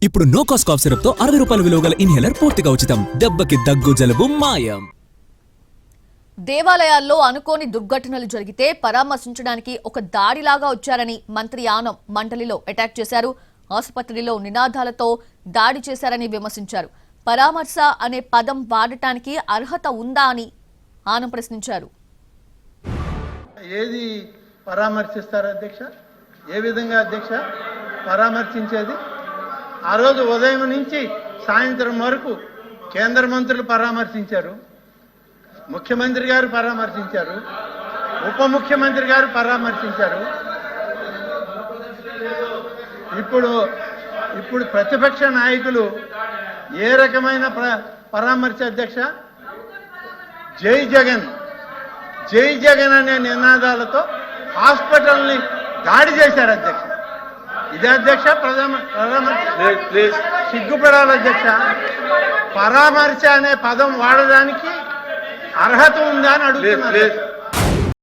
ఇప్పుడు no cost cough syrup తో 60 రూపాయల విలువ గల ఇన్హేలర్ పూర్తిగా ఉచితం. దెబ్బకి దగ్గు జలుబు మాయం. దేవాలయాల్లో అనుకోని దుర్ఘటనలు జరిగితే పరామర్శించడానికి ఒక దాడిలాగా వచ్చారని మంత్రి ఆనం మండలిలో అటాక్ చేశారు. ఆసుపత్రిలో నినాదాలతో దాడి చేశారని విమర్శించారు. పరామర్శ అనే పదం వాడటానికి అర్హత ఉందా అని ఆనం ప్రశ్నించారు. ఏది పరామర్శిస్తారు అధ్యక్ష? ఏ విధంగా అధ్యక్ష పరామర్శించేది? ఆ రోజు ఉదయం నుంచి సాయంత్రం వరకు కేంద్ర మంత్రులు పరామర్శించారు, ముఖ్యమంత్రి గారు పరామర్శించారు, ఉప ముఖ్యమంత్రి గారు పరామర్శించారు. ఇప్పుడు ప్రతిపక్ష నాయకులు ఏ రకమైన పరామర్శ అధ్యక్ష? జై జగన్, జై జగన్ అనే నినాదాలతో హాస్పిటల్ని దాడి చేశారు అధ్యక్ష. ఇదే అధ్యక్ష ప్రధానమంత్రి సిగ్గుపడాలి అధ్యక్ష. పరామర్శ అనే పదం వాడడానికి అర్హత ఉందా అని అడుగుతున్నారు.